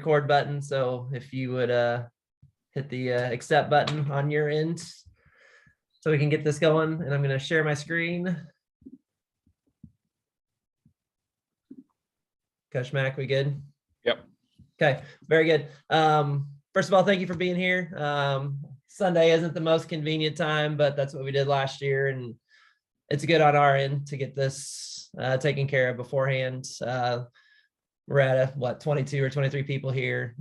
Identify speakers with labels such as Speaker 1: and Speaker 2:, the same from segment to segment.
Speaker 1: record button. So if you would hit the accept button on your end so we can get this going. And I'm going to share my screen. Coach Mack, we good?
Speaker 2: Yep.
Speaker 1: Okay, very good. First of all, thank you for being here. Sunday isn't the most convenient time, but that's what we did last year. And it's good on our end to get this taken care of beforehand. We're at 22 or 23 people here.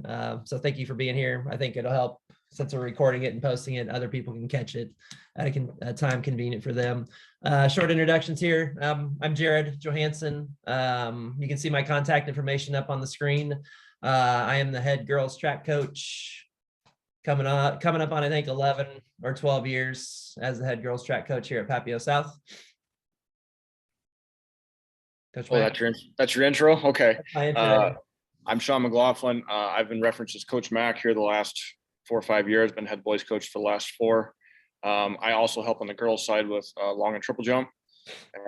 Speaker 1: So thank you for being here. I think it'll help since we're recording it and posting it, other people can catch it at a time convenient for them. Short introductions here. I'm Jared Johansson. You can see my contact information up on the screen. I am the head girls track coach coming up on, I think, 11 or 12 years as the head girls track coach here at Papio South. Coach Mack.
Speaker 2: That's your intro? Okay.
Speaker 1: My intro.
Speaker 2: I'm Sean McLaughlin. I've been referenced as Coach Mack here the last 4 or 5 years, been head boys coach for the last 4. I also help on the girls side with long and triple jump,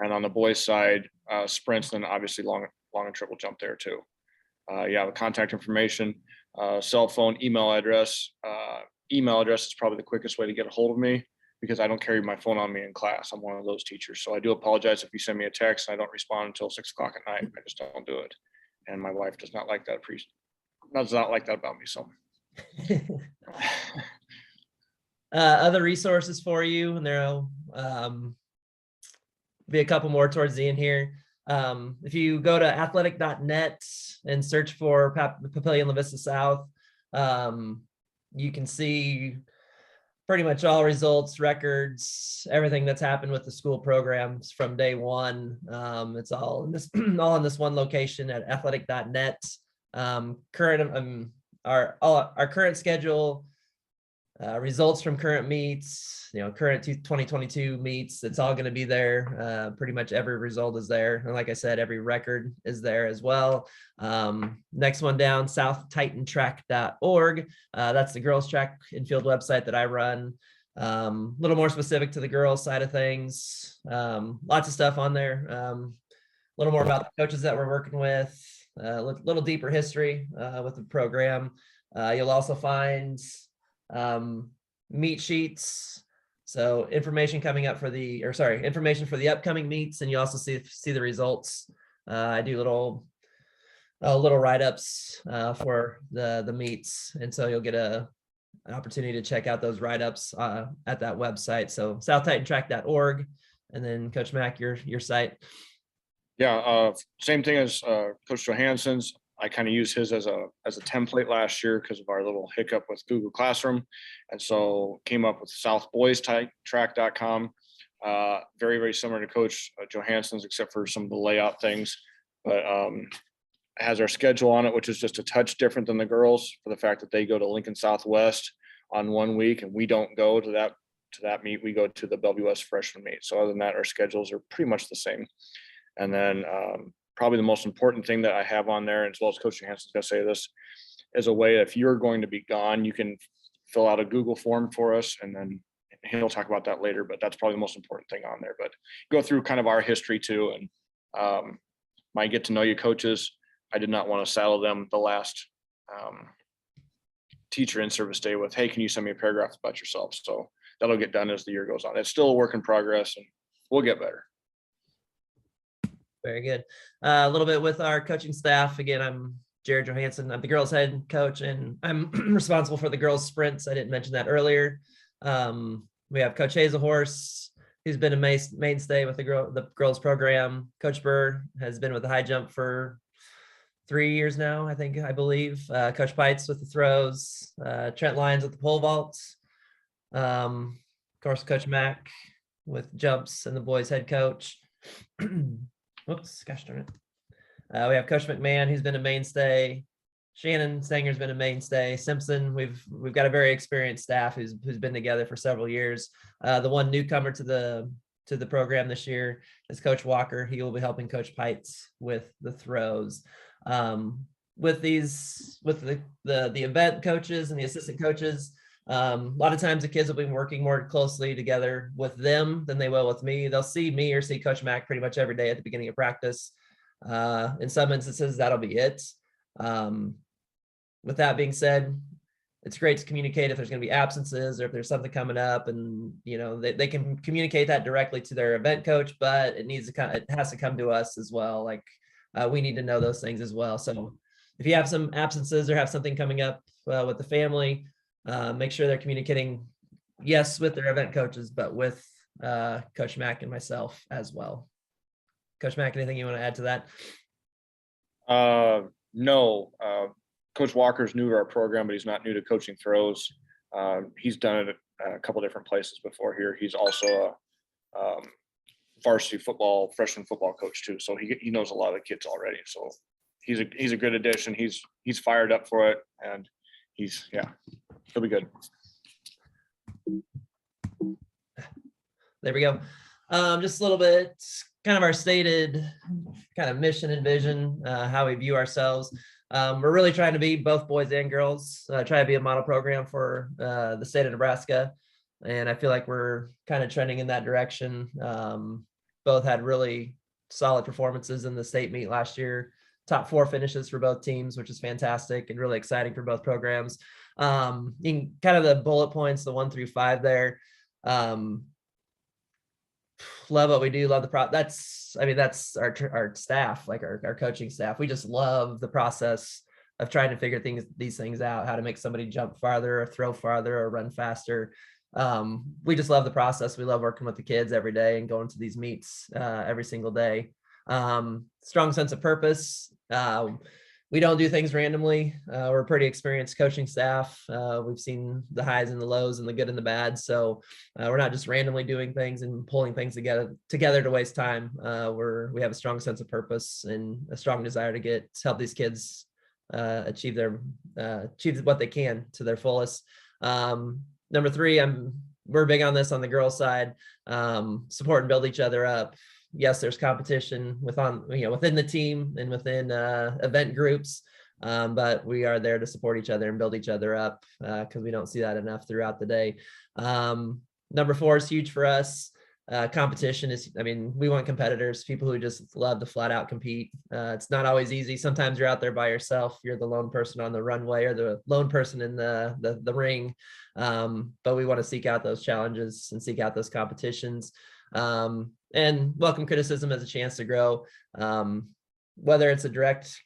Speaker 2: and on the boys side, sprints, and obviously long and triple jump there too. The contact information, cell phone, email address. Email address is probably the quickest way to get a hold of me because I don't carry my phone on me in class. I'm one of those teachers. So I do apologize if you send me a text and I don't respond until 6 o'clock at night. I just don't do it. And my wife does not like that. Does not like that about me. So
Speaker 1: other resources for you, and there'll be a couple more towards the end here. If you go to athletic.net and search for Papillion La Vista South, you can see pretty much all results, records, everything that's happened with the school programs from day one. It's all in this one location at athletic.net. Our current schedule, results from current meets, current 2022 meets, it's all going to be there. Pretty much every result is there. And like I said, every record is there as well. Next one down, southtitantrack.org. That's the girls track and field website that I run. A little more specific to the girls side of things. Lots of stuff on there. A little more about the coaches that we're working with. A little deeper history with the program. You'll also find meet sheets, so information coming up information for the upcoming meets, and you also see the results. I do little write-ups for the meets, and so you'll get an opportunity to check out those write-ups at that website. So southtitantrack.org, and then Coach Mack, your site.
Speaker 2: Same thing as Coach Johansson's. I kind of used his as a template last year because of our little hiccup with Google Classroom. And so came up with southboystrack.com. Very, very similar to Coach Johansson's, except for some of the layout things. But it has our schedule on it, which is just a touch different than the girls for the fact that they go to Lincoln Southwest on 1 week and we don't go to that meet. We go to the WS freshman meet. So other than that, our schedules are pretty much the same. And then probably the most important thing that I have on there, as well as Coach Johansson's going to say this, is a way if you're going to be gone, you can fill out a Google form for us, and then he'll talk about that later, but that's probably the most important thing on there. But go through kind of our history too, and my get to know you coaches. I did not want to saddle them the last teacher in service day with, hey, can you send me a paragraph about yourself? So that'll get done as the year goes on. It's still a work in progress, and we'll get better.
Speaker 1: Very good. A little bit with our coaching staff. Again, I'm Jared Johansson. I'm the girls head coach, and I'm responsible for the girls sprints. I didn't mention that earlier. We have Coach Hazelhorse, who's been a mainstay with the girls program. Coach Burr has been with the high jump for 3 years now, I believe. Coach Pites with the throws. Trent Lyons with the pole vaults. Of course, Coach Mack with jumps and the boys head coach. Whoops, gosh darn it. We have Coach McMahon, who's been a mainstay. Shannon Stanger's been a mainstay. Simpson, we've got a very experienced staff who's been together for several years. The one newcomer to the program this year is Coach Walker. He will be helping Coach Pites with the throws. With the event coaches and the assistant coaches, a lot of times the kids will be working more closely together with them than they will with me. They'll see me or see Coach Mack pretty much every day at the beginning of practice. In some instances, that'll be it. with that being said, it's great to communicate if there's going to be absences or if there's something coming up, and they can communicate that directly to their event coach, but it has to come to us as well. Like we need to know those things as well. So if you have some absences or have something coming up with the family, make sure they're communicating, yes, with their event coaches, but with Coach Mack and myself as well. Coach Mack, anything you want to add to that?
Speaker 2: No. Coach Walker's new to our program, but he's not new to coaching throws. He's done it at a couple different places before here. He's also a varsity football, freshman football coach too. So he knows a lot of the kids already. So he's a good addition. He's fired up for it, and he'll be good.
Speaker 1: There we go. Just a little bit, kind of our stated kind of mission and vision, how we view ourselves. We're really trying to be both boys and girls, try to be a model program for the state of Nebraska. And I feel like we're kind of trending in that direction. Both had really solid performances in the state meet last year, top 4 finishes for both teams, which is fantastic and really exciting for both programs. In kind of the bullet points, the 1 through 5 there. Love what we do, love that's our staff, like our coaching staff. We just love the process of trying to figure these things out, how to make somebody jump farther or throw farther or run faster. We just love the process. We love working with the kids every day and going to these meets every single day. Strong sense of purpose. We don't do things randomly. We're a pretty experienced coaching staff. We've seen the highs and the lows and the good and the bad. So we're not just randomly doing things and pulling things together to waste time. We have a strong sense of purpose and a strong desire to help these kids achieve what they can to their fullest. Number 3, we're big on this on the girls' side. Support and build each other up. Yes, there's competition within the team and within event groups, but we are there to support each other and build each other up because we don't see that enough throughout the day. Number 4 is huge for us. Competition we want competitors, people who just love to flat out compete. It's not always easy. Sometimes you're out there by yourself. You're the lone person on the runway or the lone person in the ring. But we want to seek out those challenges and seek out those competitions. And welcome criticism as a chance to grow, whether it's a direct,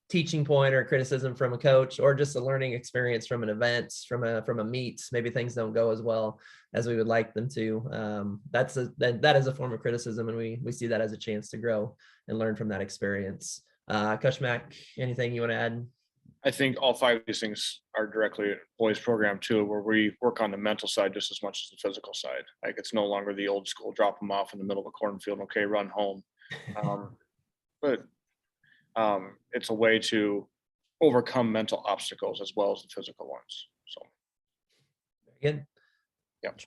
Speaker 1: teaching point or criticism from a coach, or just a learning experience from an event, from a meet. Maybe things don't go as well as we would like them to. That is a form of criticism, and we see that as a chance to grow and learn from that experience. Coach Mack, anything you want to add?
Speaker 2: I think all 5 of these things are directly a boys program too, where we work on the mental side just as much as the physical side. Like it's no longer the old school, drop them off in the middle of a cornfield, okay, run home. But it's a way to overcome mental obstacles as well as the physical ones. So.
Speaker 1: Very good.
Speaker 2: Yep.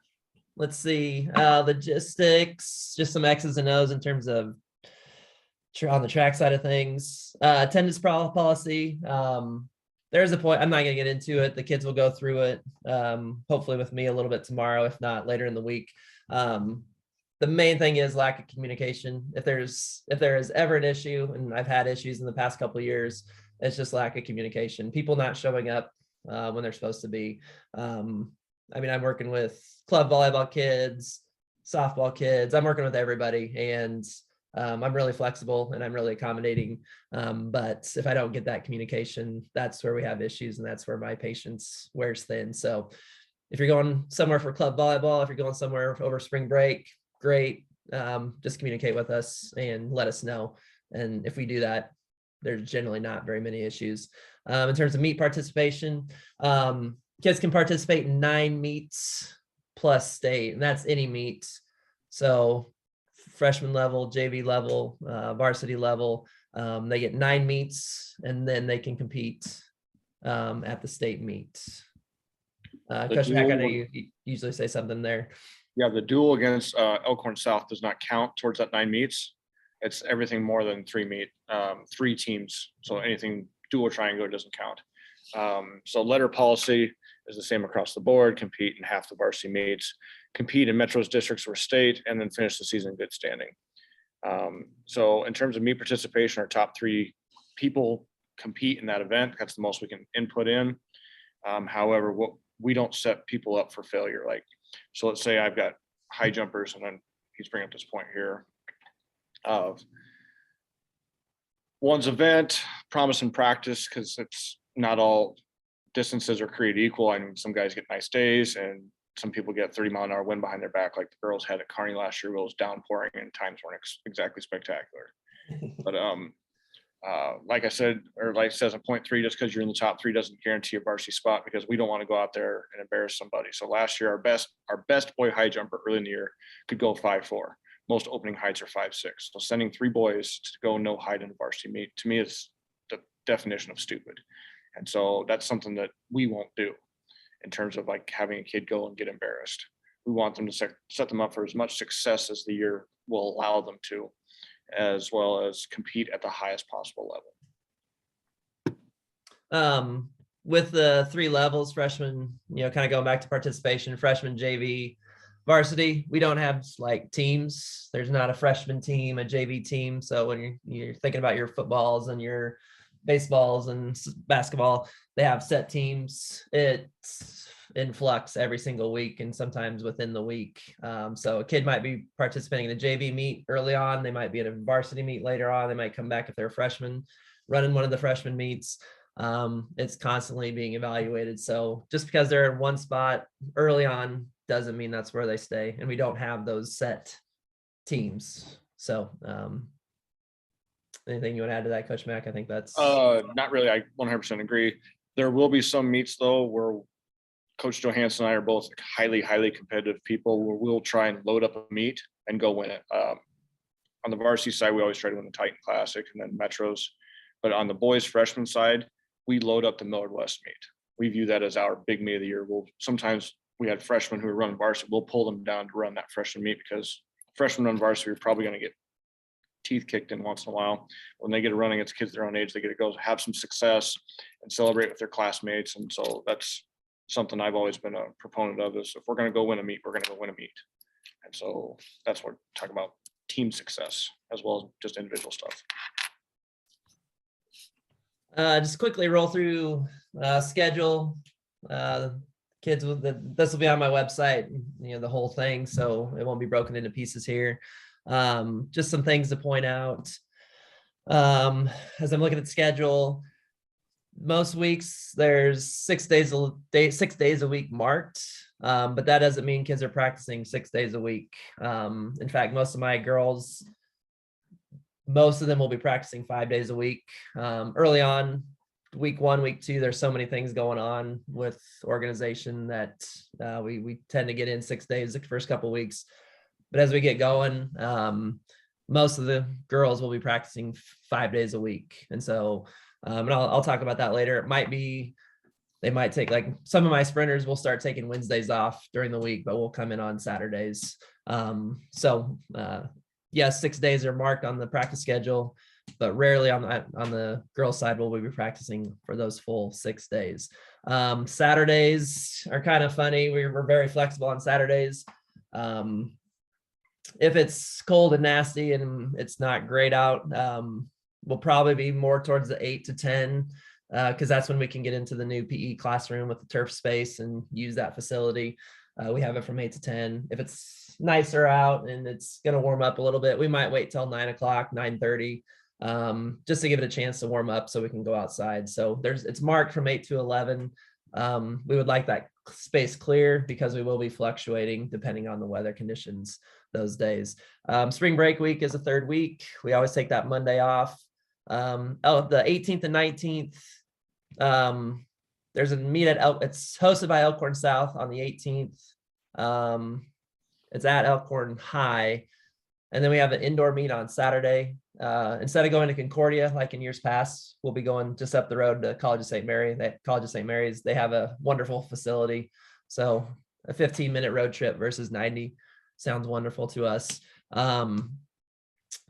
Speaker 1: Let's see, logistics, just some X's and O's in terms of on the track side of things. Attendance policy. There's a point, I'm not going to get into it. The kids will go through it, hopefully with me a little bit tomorrow, if not later in the week. The main thing is lack of communication. If there is ever an issue, and I've had issues in the past couple of years, it's just lack of communication. People not showing up when they're supposed to be. I'm working with club volleyball kids, softball kids. I'm working with everybody, and I'm really flexible and I'm really accommodating. But if I don't get that communication, that's where we have issues, and that's where my patience wears thin. So if you're going somewhere for club volleyball, if you're going somewhere over spring break, great. Just communicate with us and let us know. And if we do that, there's generally not very many issues. In terms of meet participation, kids can participate in 9 meets plus state, and that's any meet. So freshman level, JV level, varsity level, they get 9 meets, and then they can compete at the state meet. Coach Mack, I know you usually say something there.
Speaker 2: Yeah, the duel against Elkhorn South does not count towards that 9 meets. It's everything more than 3 teams. So anything dual triangle doesn't count. So letter policy is the same across the board. Compete in half the varsity meets, compete in metros, districts, or state, and then finish the season in good standing. So in terms of meet participation, our top 3 people compete in that event. That's the most we can input in. However, what we don't set people up for failure. Like, so let's say I've got high jumpers, and then he's bringing up this point here of one's event, promise and practice, because it's not all distances are created equal. I mean, some guys get nice days, and some people get 30-mile-an-hour wind behind their back, like the girls had at Kearney last year, where it was downpouring and times weren't exactly spectacular. But like I said, or like it says in point 3, just because you're in the top 3 doesn't guarantee a varsity spot, because we don't want to go out there and embarrass somebody. So last year, our best boy high jumper early in the year could go 5'4". Most opening heights are 5'6". So sending 3 boys to go no height in a varsity meet, to me, is the definition of stupid. And so that's something that we won't do in terms of like having a kid go and get embarrassed. We want them to set them up for as much success as the year will allow them to, as well as compete at the highest possible level.
Speaker 1: With the 3 levels, freshman, kind of going back to participation, freshman, JV, varsity, we don't have like teams. There's not a freshman team, a JV team. So when you're thinking about your footballs and your baseballs and basketball, they have set teams. It's in flux every single week, and sometimes within the week. So a kid might be participating in a JV meet early on. They might be at a varsity meet later on. They might come back if they're a freshman, running one of the freshman meets. It's constantly being evaluated. So just because they're in one spot early on doesn't mean that's where they stay. And we don't have those set teams. So anything you want to add to that, Coach Mack? I think that's
Speaker 2: not really. I 100% agree. There will be some meets though where Coach Johansson and I are both highly, highly competitive people, where we'll try and load up a meet and go win it. On the varsity side, we always try to win the Titan Classic and then Metros. But on the boys freshman side, we load up the Millard West meet. We view that as our big meet of the year. Sometimes we had freshmen who were running varsity. We'll pull them down to run that freshman meet, because freshmen run varsity are probably going to get teeth kicked in once in a while. When they get a run against kids their own age, they get to go have some success and celebrate with their classmates. And so that's something I've always been a proponent of, is if we're going to go win a meet, we're going to go win a meet. And so that's what we're talking about, team success as well as just individual stuff.
Speaker 1: Just quickly roll through schedule. Kids this will be on my website, the whole thing, so it won't be broken into pieces here. Just some things to point out. As I'm looking at the schedule, most weeks there's 6 days a week marked, but that doesn't mean kids are practicing 6 days a week. In fact, most of my girls, most of them will be practicing 5 days a week. Early on, week 1, week 2, there's so many things going on with organization that we tend to get in 6 days the first couple of weeks. But as we get going, most of the girls will be practicing 5 days a week. And so, and I'll talk about that later. They might take, like, some of my sprinters will start taking Wednesdays off during the week, but we'll come in on Saturdays. Yes, 6 days are marked on the practice schedule, but rarely on the girls' side will we be practicing for those full 6 days. Saturdays are kind of funny. We're very flexible on Saturdays. If it's cold and nasty and it's not great out, we'll probably be more towards the 8 to 10, because that's when we can get into the new PE classroom with the turf space and use that facility. We have it from 8 to 10. If it's nicer out and it's going to warm up a little bit, we might wait till 9 o'clock, 9:30, just to give it a chance to warm up so we can go outside. So it's marked from 8 to 11. We would like that space clear because we will be fluctuating depending on the weather conditions those days. Spring break week is a third week. We always take that Monday off. The 18th and 19th, there's a meet it's hosted by Elkhorn South on the 18th. It's at Elkhorn High. And then we have an indoor meet on Saturday. Instead of going to Concordia like in years past, we'll be going just up the road to College of St. Mary. College of St. Mary's, they have a wonderful facility. So a 15-minute road trip versus 90 sounds wonderful to us.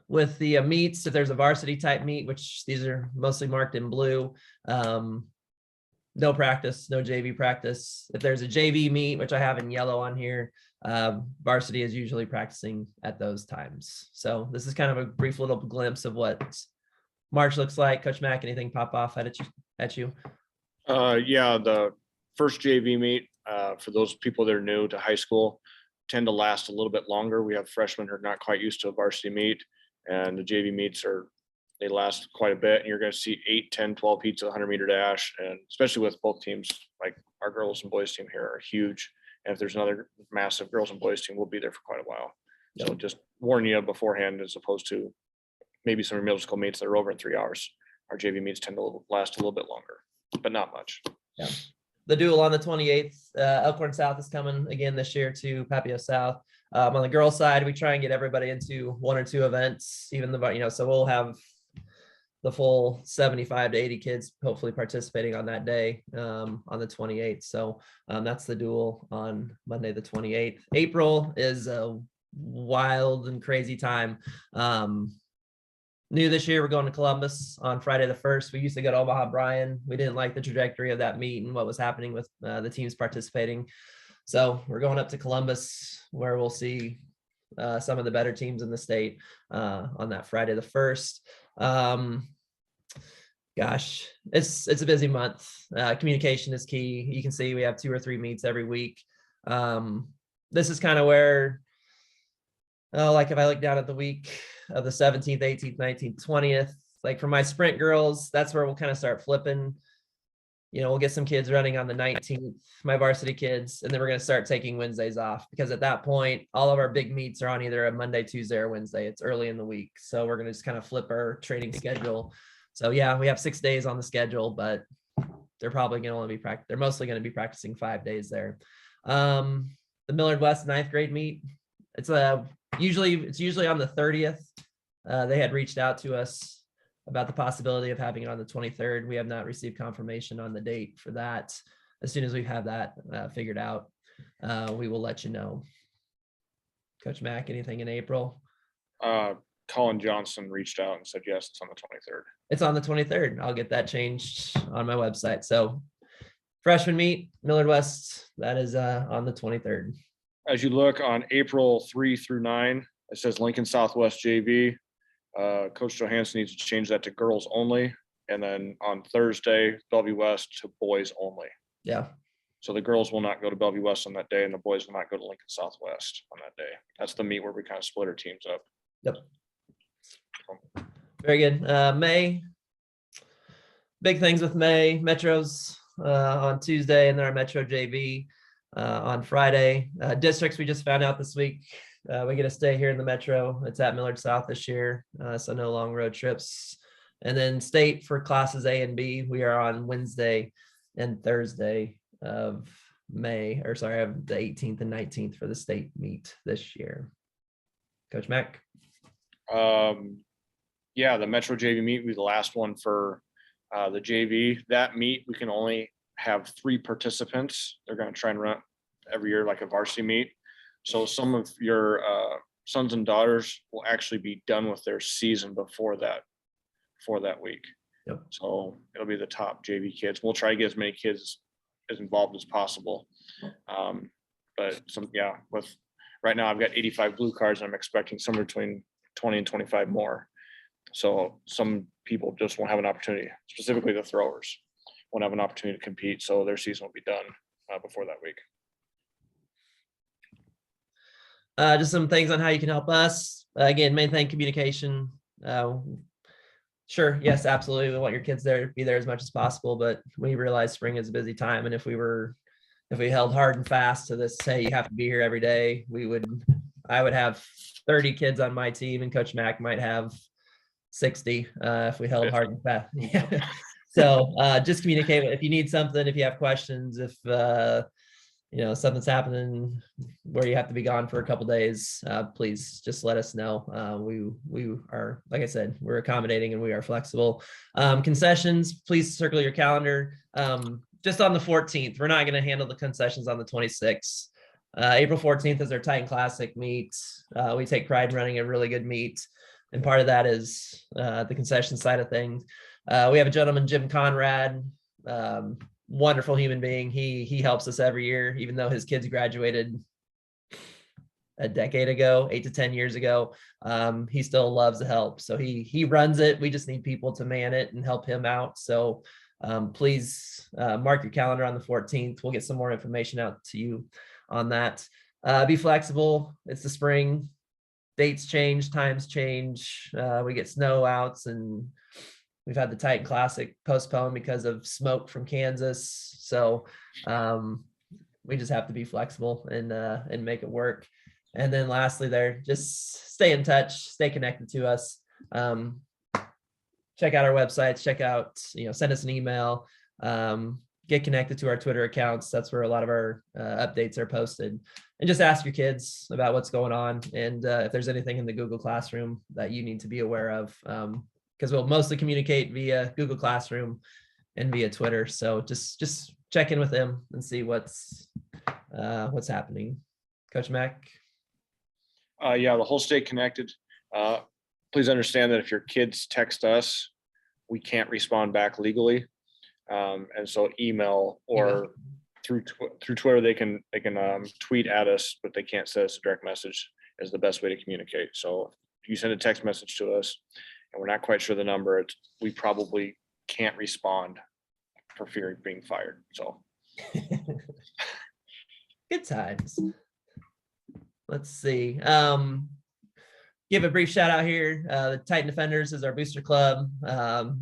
Speaker 1: With the meets, if there's a varsity type meet, which these are mostly marked in blue, no practice, no JV practice. If there's a JV meet, which I have in yellow on here, varsity is usually practicing at those times. So this is kind of a brief little glimpse of what March looks like. Coach Mack, anything pop off at you?
Speaker 2: Yeah, the first JV meet, for those people that are new to high school, tend to last a little bit longer. We have freshmen who are not quite used to a varsity meet, and the JV meets they last quite a bit. And you're going to see 8, 10, 12 heats of 100-meter dash, and especially with both teams, like our girls and boys team here are huge. And if there's another massive girls and boys team, we'll be there for quite a while. So just warn you beforehand, as opposed to maybe some middle school meets that are over in 3 hours. Our JV meets tend to last a little bit longer, but not much.
Speaker 1: Yeah. The duel on the 28th, Elkhorn South is coming again this year to Papio South. On the girls' side, we try and get everybody into 1 or 2 events, even the, so we'll have the full 75 to 80 kids hopefully participating on that day, on the 28th. So that's the duel on Monday, the 28th. April is a wild and crazy time. New this year, we're going to Columbus on Friday the 1st. We used to go to Omaha Bryan. We didn't like the trajectory of that meet and what was happening with the teams participating. So we're going up to Columbus, where we'll see some of the better teams in the state on that Friday the 1st. Gosh, it's a busy month. Communication is key. You can see we have 2 or 3 meets every week. This is kind of where, like if I look down at the week of the 17th, 18th, 19th, 20th, like for my sprint girls, that's where we'll kind of start flipping. We'll get some kids running on the 19th, my varsity kids, and then we're going to start taking Wednesdays off, because at that point, all of our big meets are on either a Monday, Tuesday, or Wednesday. It's early in the week. So we're going to just kind of flip our training schedule. So yeah, we have 6 days on the schedule, but they're probably going to only be they're mostly going to be practicing 5 days there. The Millard West 9th grade meet, it's usually on the 30th. They had reached out to us about the possibility of having it on the 23rd. We have not received confirmation on the date for that. As soon as we have that figured out, we will let you know. Coach Mack, anything in April?
Speaker 2: Colin Johnson reached out and said, yes, it's on the 23rd.
Speaker 1: It's on the 23rd. I'll get that changed on my website. So freshman meet, Millard West, that is on the 23rd.
Speaker 2: As you look on April 3 through 9, it says Lincoln Southwest JV. Coach Johansson needs to change that to girls only. And then on Thursday, Bellevue West to boys only.
Speaker 1: Yeah.
Speaker 2: So the girls will not go to Bellevue West on that day, and the boys will not go to Lincoln Southwest on that day. That's the meet where we kind of split our teams up.
Speaker 1: Yep. Very good. May, big things with May. Metros on Tuesday, and then our Metro JV on Friday. Districts, we just found out this week. We get to stay here in the Metro. It's at Millard South this year, so no long road trips. And then state for classes A and B, we are on Wednesday and Thursday of May, of the 18th and 19th for the state meet this year. Coach Mack?
Speaker 2: Yeah, the Metro JV meet will be the last one for the JV. That meet, we can only have 3 participants. They're going to try and run every year like a varsity meet. So some of your sons and daughters will actually be done with their season before that week.
Speaker 1: Yep.
Speaker 2: So it'll be the top JV kids. We'll try to get as many kids as involved as possible. But with right now I've got 85 blue cards, and I'm expecting somewhere between 20 and 25 more. So some people just won't have an opportunity, specifically the throwers won't have an opportunity to compete. So their season will be done before that week.
Speaker 1: Just some things on how you can help us. Again, main thing, communication. Sure, yes, absolutely. We want your kids there, be there as much as possible, but we realize spring is a busy time. And if we held hard and fast to this, hey, you have to be here every day, I would have 30 kids on my team, and Coach Mack might have 60 if we held hard and fast. Yeah. So just communicate if you need something, if you have questions, if something's happening where you have to be gone for a couple days, please just let us know. We are, like I said, we're accommodating and we are flexible. Concessions, please circle your calendar. Just on the 14th, we're not going to handle the concessions on the 26th. April 14th is our Titan Classic meet. We take pride in running a really good meet, and part of that is the concession side of things. We have a gentleman, Jim Conrad, wonderful human being. He helps us every year, even though his kids graduated a decade ago, 8 to 10 years ago. He still loves to help. So he runs it. We just need people to man it and help him out. So please mark your calendar on the 14th. We'll get some more information out to you on that. Be flexible. It's the spring. Dates change, times change. We get snow outs, and we've had the Titan Classic postponed because of smoke from Kansas. So we just have to be flexible and make it work. And then lastly, there, just stay in touch, stay connected to us. Check out our websites, send us an email, get connected to our Twitter accounts. That's where a lot of our updates are posted. And just ask your kids about what's going on. And if there's anything in the Google Classroom that you need to be aware of, because we'll mostly communicate via Google Classroom and via Twitter. So just check in with them and see what's happening. Coach Mack.
Speaker 2: Yeah, the whole stay connected. Please understand that if your kids text us, we can't respond back legally. And so email or through Twitter, they can tweet at us, but they can't send us a direct message is the best way to communicate. So if you send a text message to us and we're not quite sure the number, we probably can't respond for fear of being fired. So
Speaker 1: good times. Let's see. Give a brief shout out here. The Titan Defenders is our booster club.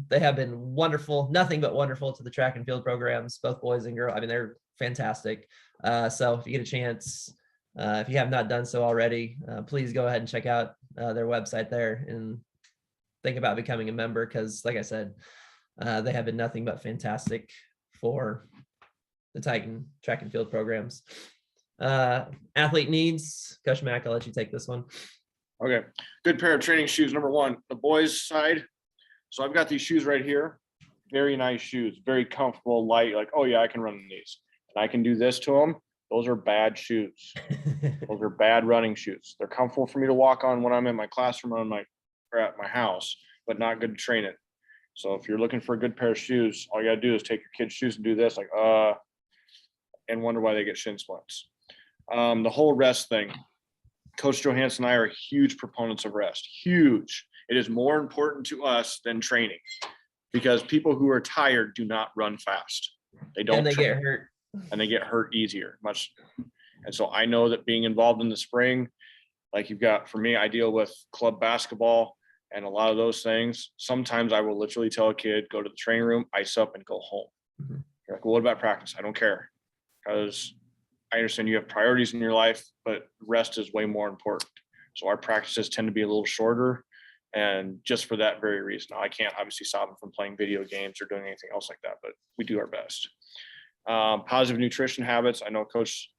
Speaker 1: They have been wonderful, nothing but wonderful to the track and field programs, both boys and girls. I mean, they're fantastic. So if you get a chance, if you have not done so already, please go ahead and check out their website there and think about becoming a member, because like I said, they have been nothing but fantastic for the Titan track and field programs. Athlete needs. Coach Mack, I'll let you take this one.
Speaker 2: Okay, good pair of training shoes. Number one, the boys' side. So I've got these shoes right here. Very nice shoes, very comfortable, light. Like, oh yeah, I can run in these, and I can do this to them. Those are bad shoes. Those are bad running shoes. They're comfortable for me to walk on when I'm in my classroom or at my house, but not good to train it. So if you're looking for a good pair of shoes, all you gotta do is take your kids' shoes and do this, like and wonder why they get shin splints. The whole rest thing. Coach Johansson and I are huge proponents of rest. Huge. It is more important to us than training, because people who are tired do not run fast. They don't.
Speaker 1: And they get hurt.
Speaker 2: And they get hurt easier. And so I know that being involved in the spring, like you've got, for me, I deal with club basketball and a lot of those things. Sometimes I will literally tell a kid, go to the training room, ice up, and go home. Mm-hmm. You're like, well, what about practice? I don't care, because I understand you have priorities in your life, but rest is way more important. So our practices tend to be a little shorter, and just for that very reason. Now, I can't obviously stop them from playing video games or doing anything else like that, but we do our best. Positive nutrition habits. I know Coach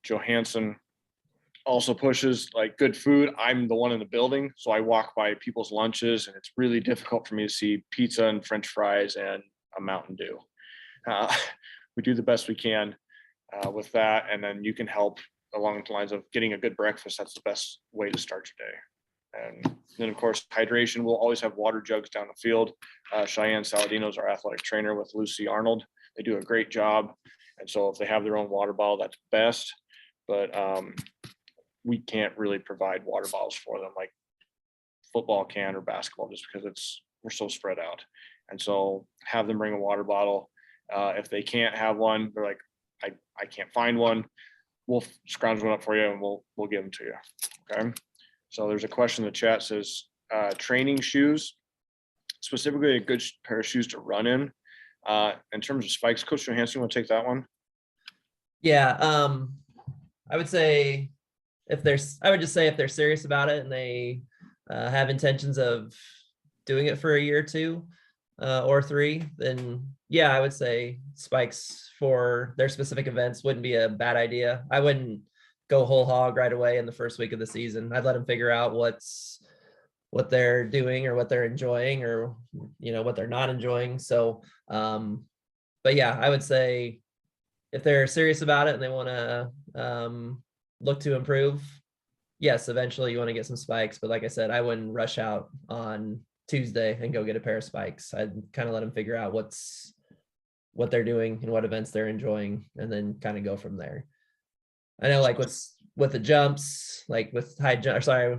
Speaker 2: Johansson also pushes like good food. I'm the one in the building, so I walk by people's lunches, and it's really difficult for me to see pizza and French fries and a Mountain Dew. We do the best we can with that, and then you can help along the lines of getting a good breakfast. That's the best way to start your day. And then of course, hydration. We'll always have water jugs down the field. Cheyenne Saladino is our athletic trainer with Lucy Arnold. They do a great job. And so if they have their own water bottle, that's best. But we can't really provide water bottles for them like football can or basketball, just because we're so spread out. And so have them bring a water bottle. If they can't have one, they're like, I can't find one. We'll scrounge one up for you, and we'll give them to you. Okay. So there's a question in the chat says, training shoes, specifically a good pair of shoes to run in terms of spikes. Coach Johansson, you want to take that one?
Speaker 1: Yeah. I would just say if they're serious about it and they have intentions of doing it for a year or two or three, then yeah, I would say spikes for their specific events wouldn't be a bad idea. I wouldn't go whole hog right away in the first week of the season. I'd let them figure out what they're doing or what they're enjoying, or what they're not enjoying. So but yeah, I would say if they're serious about it and they want to look to improve, yes, eventually you want to get some spikes. But like I said, I wouldn't rush out on Tuesday and go get a pair of spikes. I'd kind of let them figure out what they're doing and what events they're enjoying, and then kind of go from there. I know like what's with the jumps, like with high jump, or sorry,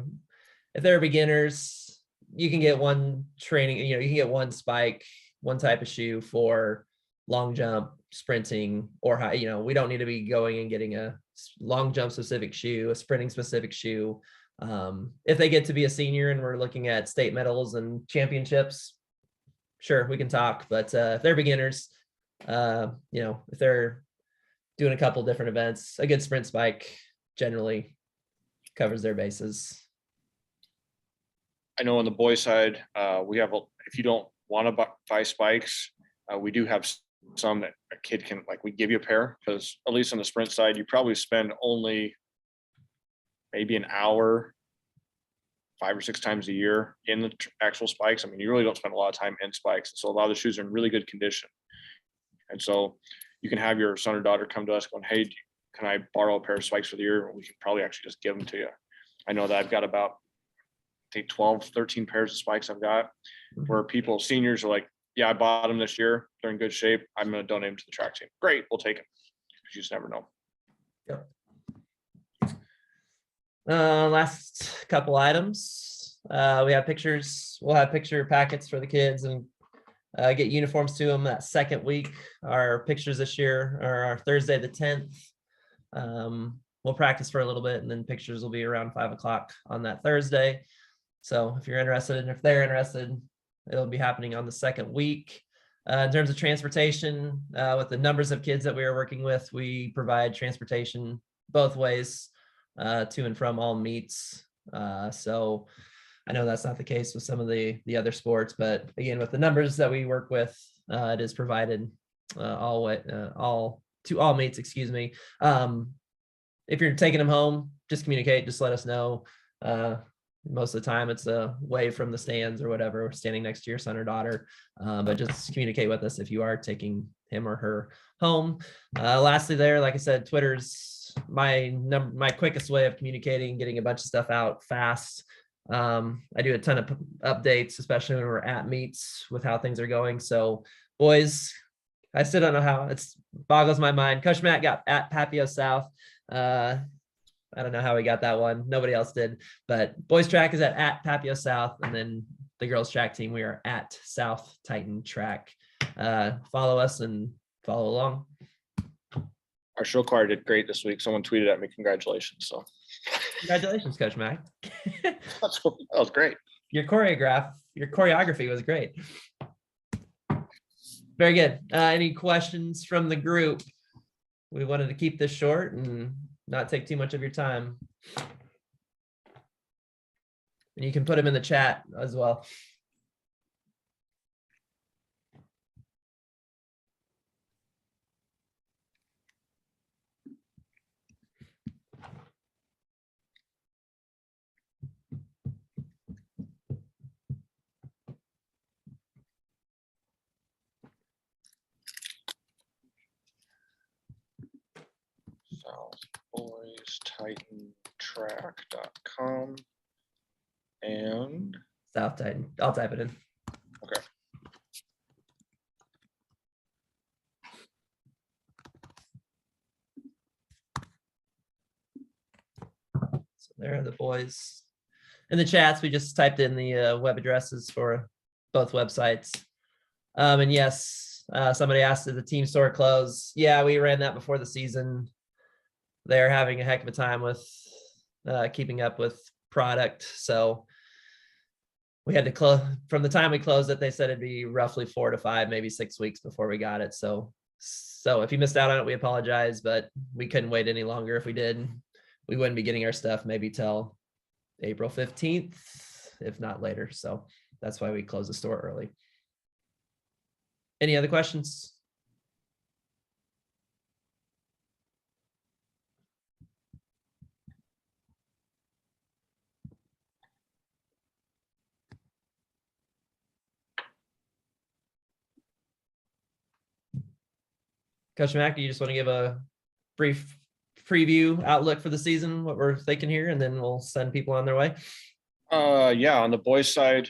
Speaker 1: if they're beginners, you can get one training, you can get one spike, one type of shoe for long jump, sprinting, or high, we don't need to be going and getting a long jump specific shoe, a sprinting specific shoe. If they get to be a senior and we're looking at state medals and championships, sure, we can talk. But if they're beginners, if they're doing a couple different events, a good sprint spike generally covers their bases.
Speaker 2: I know on the boys side, we have, if you don't want to buy spikes, we do have some that a kid can, like, we give you a pair, because at least on the sprint side, you probably spend only maybe an hour 5 or 6 times a year in the actual spikes. I mean, you really don't spend a lot of time in spikes. So a lot of the shoes are in really good condition. And so you can have your son or daughter come to us going, hey, can I borrow a pair of spikes for the year? We can probably actually just give them to you. I know that I've got about, I think 12, 13 pairs of spikes I've got, where people, seniors, are like, yeah, I bought them this year. They're in good shape. I'm going to donate them to the track team. Great, we'll take them. You just never know.
Speaker 1: Yep. Last couple items. We have pictures. We'll have picture packets for the kids and get uniforms to them that second week. Our pictures this year are our Thursday the 10th. We'll practice for a little bit, and then pictures will be around 5 o'clock on that Thursday. So if you're interested, and if they're interested, it'll be happening on the second week. In terms of transportation, with the numbers of kids that we are working with, we provide transportation both ways to and from all meets. So I know that's not the case with some of the other sports, but again, with the numbers that we work with, it is provided all to all meets, excuse me. If you're taking them home, just communicate, just let us know. Most of the time it's away from the stands or whatever, standing next to your son or daughter, but just communicate with us if you are taking him or her home. Lastly there, like I said, Twitter's my quickest way of communicating, getting a bunch of stuff out fast. I do a ton of updates, especially when we're at meets, with how things are going. So boys, I still don't know how, it's boggles my mind. Coach Matt got at Papio South. I don't know how we got that one. Nobody else did, but boys track is at Papio South. And then the girls track team, we are at South Titan Track. Follow us and follow along.
Speaker 2: Our show choir did great this week. Someone tweeted at me, congratulations. So
Speaker 1: congratulations, Coach Mac.
Speaker 2: That was great.
Speaker 1: Your choreography was great. Very good. Any questions from the group? We wanted to keep this short and not take too much of your time. And you can put them in the chat as well.
Speaker 2: SouthBoysTitanTrack.com and
Speaker 1: South Titan. I'll type it in.
Speaker 2: Okay.
Speaker 1: So there are the boys. In the chats, we just typed in the web addresses for both websites. And yes, somebody asked, did the team store close? Yeah, we ran that before the season. They're having a heck of a time with keeping up with product. So we had to close from the time we closed it. They said it'd be roughly 4 to 5, maybe 6 weeks before we got it. So if you missed out on it, we apologize, but we couldn't wait any longer. If we did, we wouldn't be getting our stuff maybe till April 15th, if not later. So that's why we closed the store early. Any other questions? Coach Mack, do you just want to give a brief preview outlook for the season, what we're thinking here, and then we'll send people on their way?
Speaker 2: Yeah, on the boys side,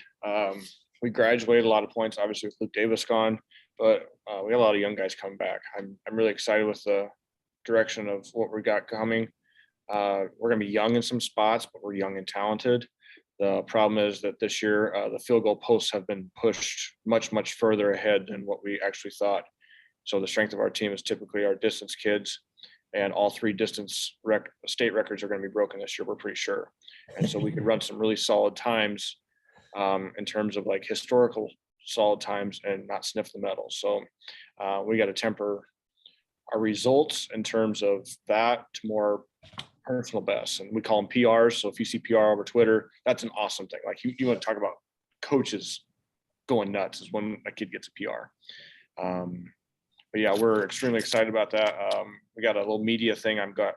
Speaker 2: we graduated a lot of points, obviously with Luke Davis gone, but we have a lot of young guys coming back. I'm really excited with the direction of what we got coming. We're going to be young in some spots, but we're young and talented. The problem is that this year, the field goal posts have been pushed much, much further ahead than what we actually thought. So the strength of our team is typically our distance kids, and all 3 distance state records are going to be broken this year. We're pretty sure. And so we could run some really solid times in terms of like historical solid times and not sniff the medal. So we got to temper our results in terms of that to more personal bests, and we call them PRs. So if you see PR over Twitter, that's an awesome thing. Like you want to talk about coaches going nuts is when a kid gets a PR. But yeah, we're extremely excited about that. We got a little media thing I've got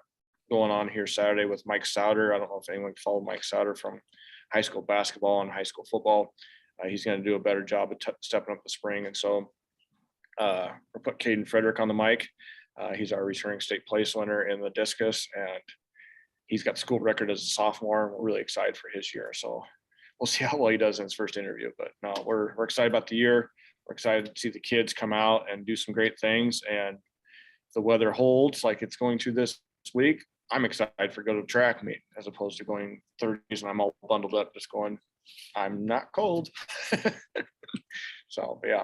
Speaker 2: going on here Saturday with Mike Souter. I don't know if anyone followed Mike Souter from high school basketball and high school football. He's going to do a better job of stepping up the spring. And so we'll put Caden Frederick on the mic. He's our returning state place winner in the discus, and he's got school record as a sophomore. We're really excited for his year. So we'll see how well he does in his first interview. But no, we're excited about the year. We're excited to see the kids come out and do some great things. And if the weather holds like it's going to this week, I'm excited for go to track meet as opposed to going 30s and I'm all bundled up, just going, I'm not cold. So, but yeah,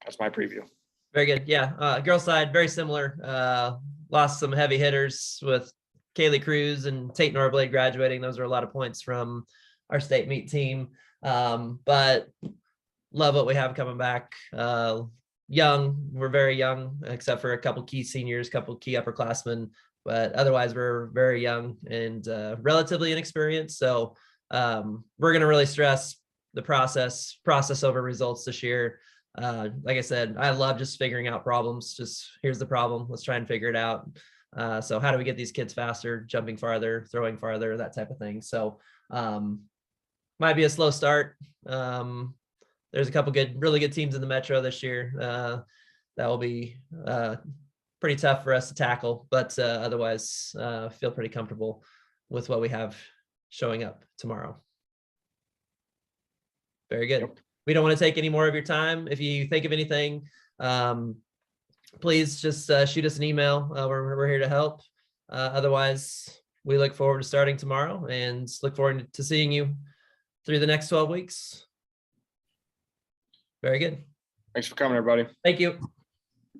Speaker 2: that's my preview.
Speaker 1: Very good. Yeah. Girls side, very similar. Lost some heavy hitters with Kaylee Cruz and Tate Norblade graduating. Those are a lot of points from our state meet team. But love what we have coming back. Young, we're very young, except for a couple key seniors, couple key upperclassmen, but otherwise we're very young and relatively inexperienced. So we're going to really stress the process over results this year. Like I said, I love just figuring out problems. Just here's the problem. Let's try and figure it out. So how do we get these kids faster, jumping farther, throwing farther, that type of thing. So might be a slow start. There's a couple really good teams in the Metro this year. That will be pretty tough for us to tackle, but otherwise feel pretty comfortable with what we have showing up tomorrow. Very good. Yep. We don't want to take any more of your time. If you think of anything, please just shoot us an email. We're here to help. Otherwise, we look forward to starting tomorrow and look forward to seeing you through the next 12 weeks. Very good.
Speaker 2: Thanks for coming, everybody.
Speaker 1: Thank you.